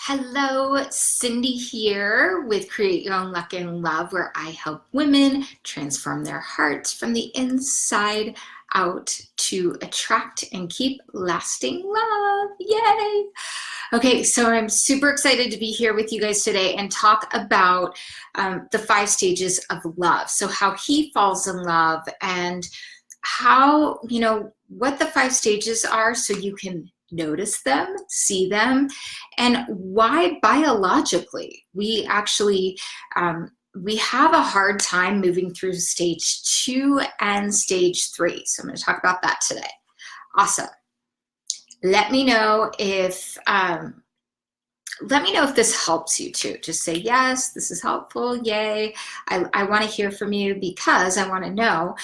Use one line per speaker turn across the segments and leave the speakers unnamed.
Hello, Cindy here with Create Your Own Luck and Love, where I help women transform their hearts from the inside out to attract and keep lasting love. Yay! Okay, so I'm super excited to be here with you guys today and talk about the 5 stages of love. So how he falls in love and how, what the 5 stages are so you can notice them, see them, and why biologically we actually we have a hard time moving through stage 2 and stage 3. So I'm going to talk about that today. Awesome. Let me know if this helps you too. Just say, yes, this is helpful. Yay. I want to hear from you because I want to know,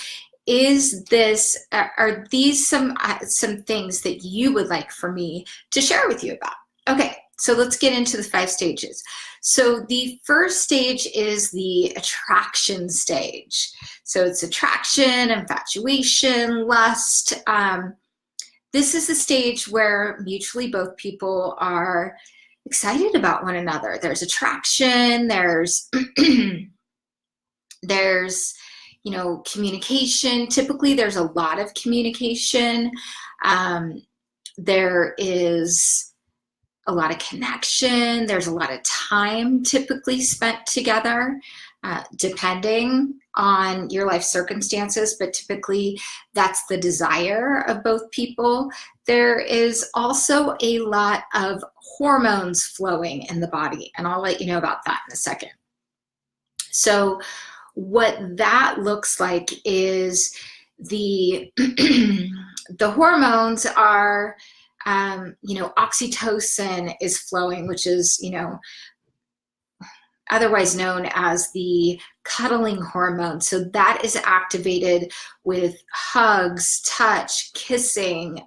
are these some things that you would like for me to share with you about? Okay, so let's get into the 5 stages. So the first stage is the attraction stage. So it's attraction, infatuation, lust. This is the stage where mutually both people are excited about one another. There's attraction, there's communication. Typically there's a lot of communication. There is a lot of connection. There's a lot of time typically spent together, depending on your life circumstances, but typically that's the desire of both people. There is also a lot of hormones flowing in the body, and I'll let you know about that in a second. So what that looks like is the the hormones are, oxytocin is flowing, which is, otherwise known as the cuddling hormone. So that is activated with hugs, touch, kissing.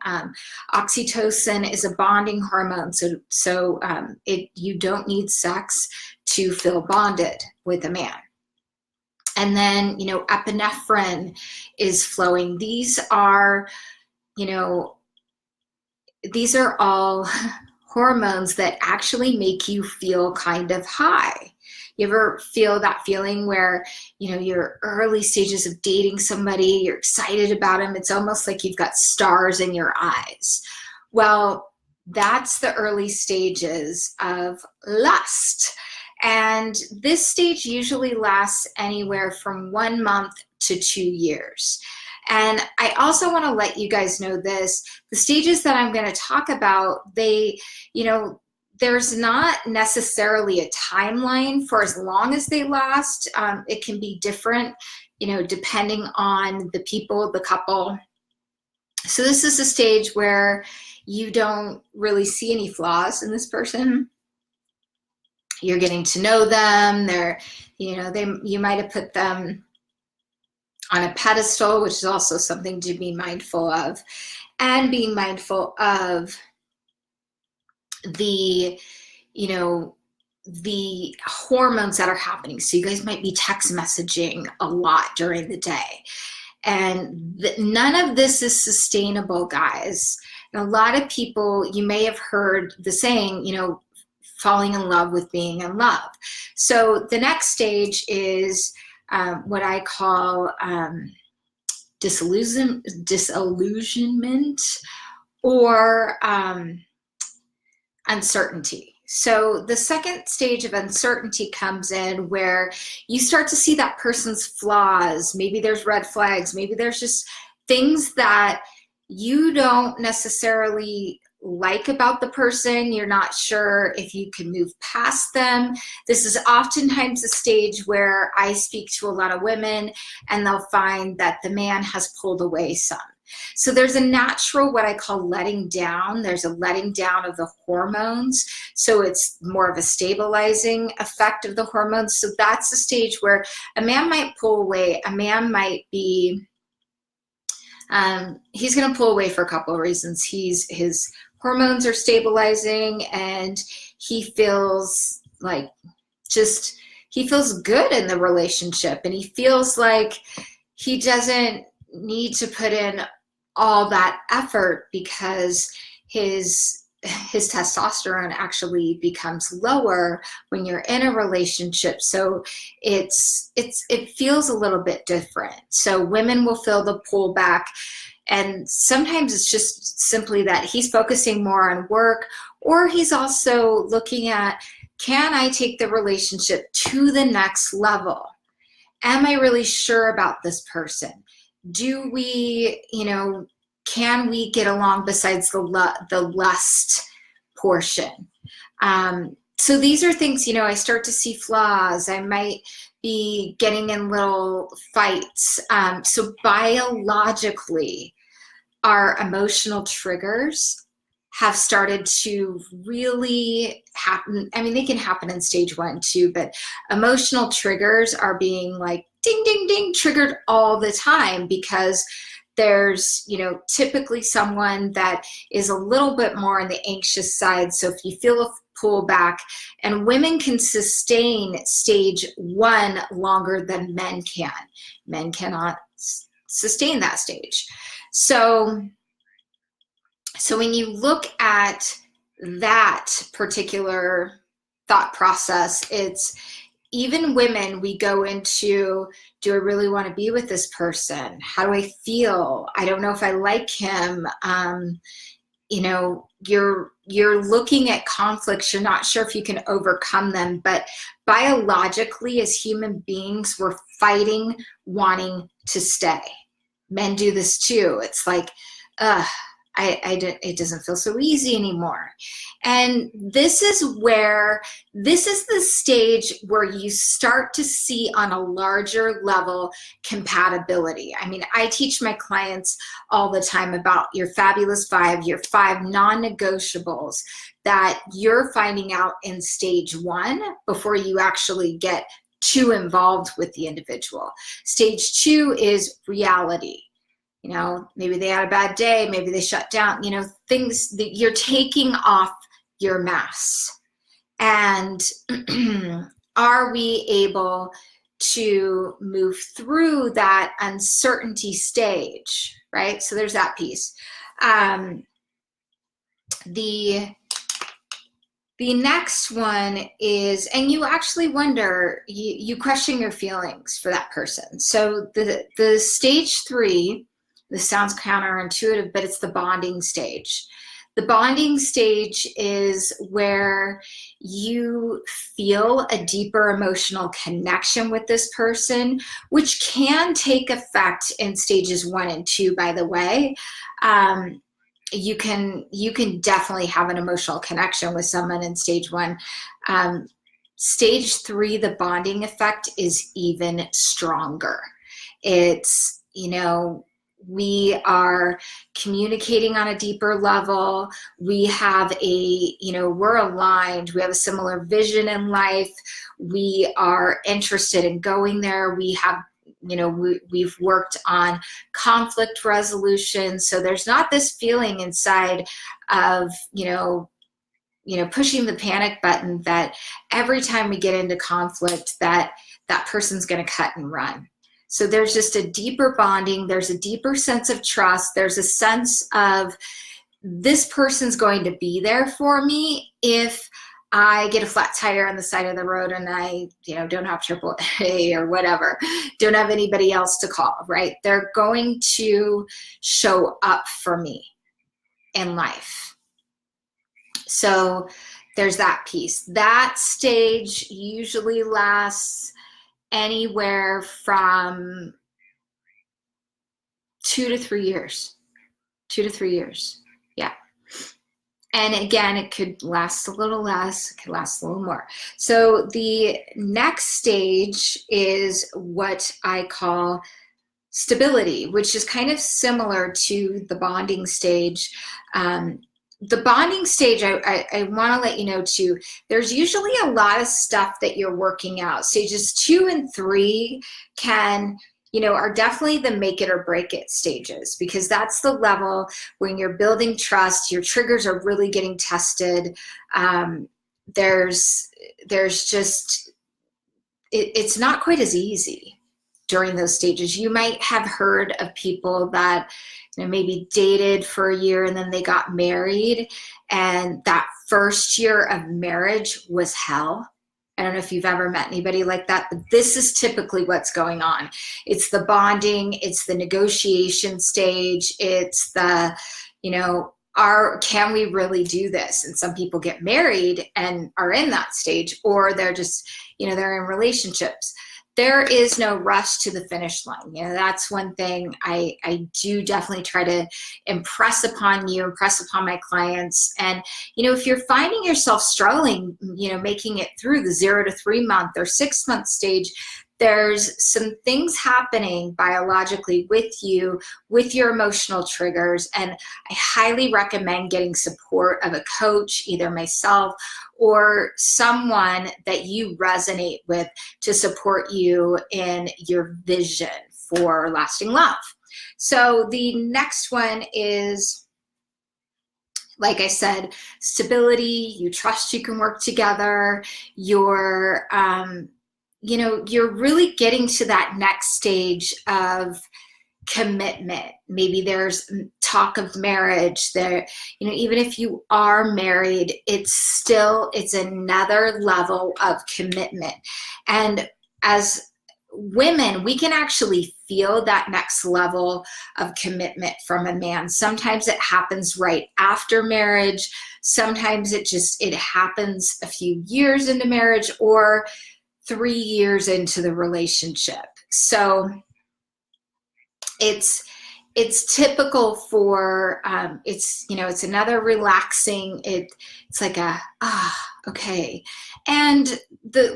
Oxytocin is a bonding hormone. So you don't need sex to feel bonded with a man. And then, epinephrine is flowing. These are all hormones that actually make you feel kind of high. You ever feel that feeling where, your early stages of dating somebody, you're excited about them. It's almost like you've got stars in your eyes. Well, that's the early stages of lust. And this stage usually lasts anywhere from 1 month to 2 years. And I also want to let you guys know this, the stages that I'm going to talk about, there's not necessarily a timeline for as long as they last. It can be different, depending on the people, the couple. So this is a stage where you don't really see any flaws in this person. You're getting to know them. You might have put them on a pedestal, which is also something to be mindful of, and being mindful of the hormones that are happening. So you guys might be text messaging a lot during the day, and none of this is sustainable, guys. And a lot of people, you may have heard the saying, falling in love with being in love. So the next stage is what I call disillusionment or uncertainty. So the second stage of uncertainty comes in where you start to see that person's flaws. Maybe there's red flags. Maybe there's just things that you don't necessarily like about the person. You're not sure if you can move past them. This is oftentimes a stage where I speak to a lot of women and they'll find that the man has pulled away some. So there's a natural, what I call letting down. There's a letting down of the hormones. So it's more of a stabilizing effect of the hormones. So that's a stage where a man might pull away. A man might be, he's going to pull away for a couple of reasons. His hormones are stabilizing and he feels like he feels good in the relationship, and he feels like he doesn't need to put in all that effort because his his testosterone actually becomes lower when you're in a relationship. So it feels a little bit different. So women will feel the pullback, and sometimes it's just simply that he's focusing more on work, or he's also looking at, can I take the relationship to the next level? Am I really sure about this person? Do we, can we get along besides the lust portion? So these are things, I start to see flaws. I might be getting in little fights. So biologically, our emotional triggers have started to really happen. I mean, they can happen in stage 1 too, but emotional triggers are being like ding, ding, ding, triggered all the time, because there's, typically someone that is a little bit more on the anxious side. So if you feel a pullback, and women can sustain stage 1 longer than men can. Men cannot sustain that stage. So when you look at that particular thought process, it's even women, we go into, do I really want to be with this person? How do I feel? I don't know if I like him. You're looking at conflicts. You're not sure if you can overcome them, but biologically as human beings, we're fighting, wanting to stay. Men do this too. It's like, it doesn't feel so easy anymore. And this is the stage where you start to see on a larger level compatibility. I mean, I teach my clients all the time about your fabulous 5, your 5 non-negotiables that you're finding out in stage 1 before you actually get too involved with the individual. Stage 2 is reality. Maybe they had a bad day, maybe they shut down, things that you're taking off your mask. And are we able to move through that uncertainty stage, right? So there's that piece. The next one is, and you actually wonder, you question your feelings for that person. So the stage 3, this sounds counterintuitive, but it's the bonding stage. The bonding stage is where you feel a deeper emotional connection with this person, which can take effect in stages 1 and 2, by the way. You can definitely have an emotional connection with someone in stage 1. Stage 3, the bonding effect is even stronger. It's, we are communicating on a deeper level. We have we're aligned. We have a similar vision in life. We are interested in going there. We have, we've worked on conflict resolution. So there's not this feeling inside of, pushing the panic button that every time we get into conflict that person's going to cut and run. So there's just a deeper bonding. There's a deeper sense of trust. There's a sense of, this person's going to be there for me if I get a flat tire on the side of the road and I, don't have AAA or whatever, don't have anybody else to call, right? They're going to show up for me in life. So there's that piece. That stage usually lasts anywhere from 2 to 3 years. 2 to 3 years. Yeah. And again, it could last a little less, it could last a little more. So the next stage is what I call stability, which is kind of similar to the bonding stage. The bonding stage, I want to let you know too, there's usually a lot of stuff that you're working out. Stages 2 and 3 can, are definitely the make it or break it stages, because that's the level when you're building trust, your triggers are really getting tested. There's just, it's not quite as easy during those stages. You might have heard of people that, you know, maybe dated for a year and then they got married, and that first year of marriage was hell. I don't know if you've ever met anybody like that, but this is typically what's going on. It's the bonding, it's the negotiation stage, it's the, you know, can we really do this? And some people get married and are in that stage, or they're just, you know, they're in relationships. There is no rush to the finish line. You know, that's one thing I do definitely try to impress upon my clients. And, you know, if you're finding yourself struggling, you know, making it through the 0 to 3 month or 6 month stage, there's some things happening biologically with you, with your emotional triggers. And I highly recommend getting support of a coach, either myself or someone that you resonate with, to support you in your vision for lasting love. So the next one is, like I said, stability. You trust you can work together. You're, you know, you're really getting to that next stage of commitment. Maybe there's talk of marriage there. You know, even if you are married, it's another level of commitment. And as women, we can actually feel that next level of commitment from a man. Sometimes it happens right after marriage. Sometimes it happens a few years into marriage, or 3 years into the relationship. So it's typical for, it's, you know, it's another relaxing, it's like okay. And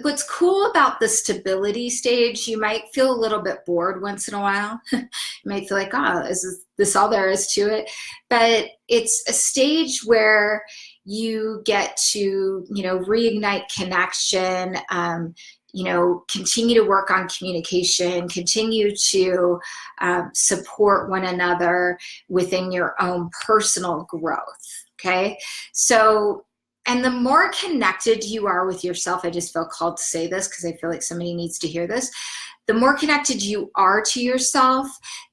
what's cool about the stability stage, you might feel a little bit bored once in a while. You might feel like, is this all there is to it? But it's a stage where you get to, you know, reignite connection, you know, continue to work on communication, continue to support one another within your own personal growth, okay? So, and the more connected you are with yourself, I just felt called to say this because I feel like somebody needs to hear this. The more connected you are to yourself,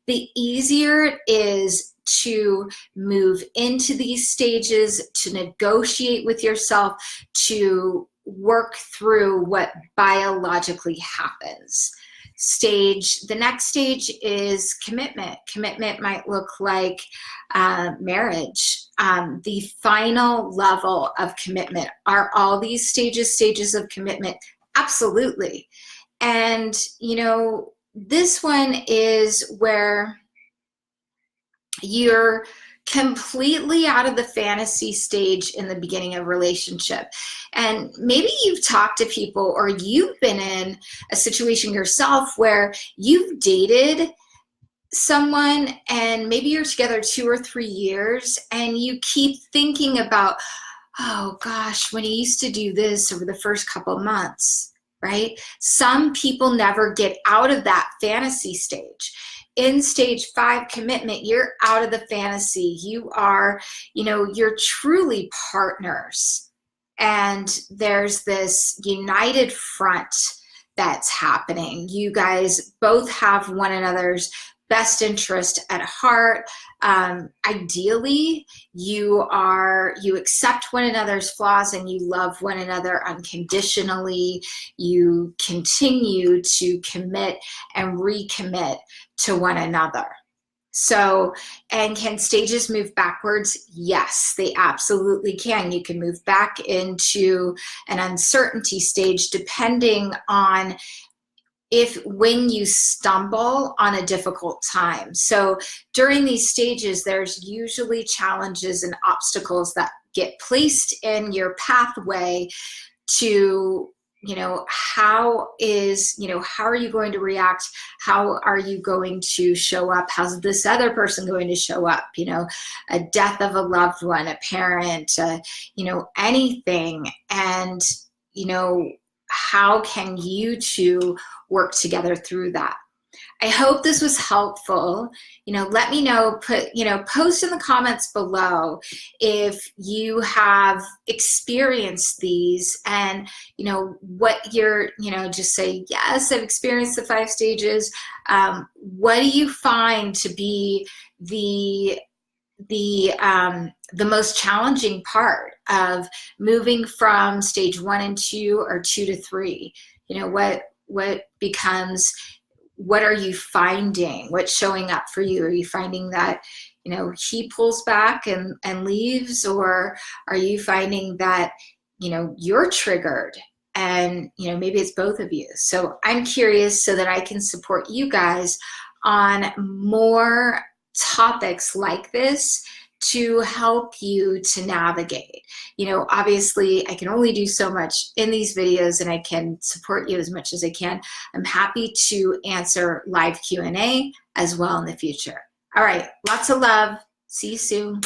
the easier it is to move into these stages, to negotiate with yourself, to work through what biologically happens. The next stage is commitment. Commitment might look like marriage. The final level of commitment. Are all these stages of commitment? Absolutely. And, you know, this one is where you're completely out of the fantasy stage in the beginning of a relationship. And maybe you've talked to people, or you've been in a situation yourself where you've dated someone and maybe you're together 2 or 3 years, and you keep thinking about, oh gosh, when he used to do this over the first couple of months, right? Some people never get out of that fantasy stage. In stage 5 commitment, you're out of the fantasy. You are, you know, you're truly partners. And there's this united front that's happening. You guys both have one another's best interest at heart. Ideally, you accept one another's flaws and you love one another unconditionally. You continue to commit and recommit to one another. So, and can stages move backwards? Yes, they absolutely can. You can move back into an uncertainty stage depending on when you stumble on a difficult time. So during these stages, there's usually challenges and obstacles that get placed in your pathway to, you know, how are you going to react? How are you going to show up? How's this other person going to show up? You know, a death of a loved one, a parent, you know, anything. And, you know, how can you two work together through that? I hope this was helpful. Let me know, post in the comments below if you have experienced these, and, what you're, just say, yes, I've experienced the 5 stages. What do you find to be the most challenging part of moving from stage 1 and 2, or 2 to 3? What are you finding? What's showing up for you? Are you finding that, he pulls back and leaves, or are you finding that, you're triggered, and, maybe it's both of you? So I'm curious, so that I can support you guys on more topics like this to help you to navigate. Obviously I can only do so much in these videos, and I can support you as much as I can. I'm happy to answer live Q&A as well in the future. All right, lots of love. See you soon.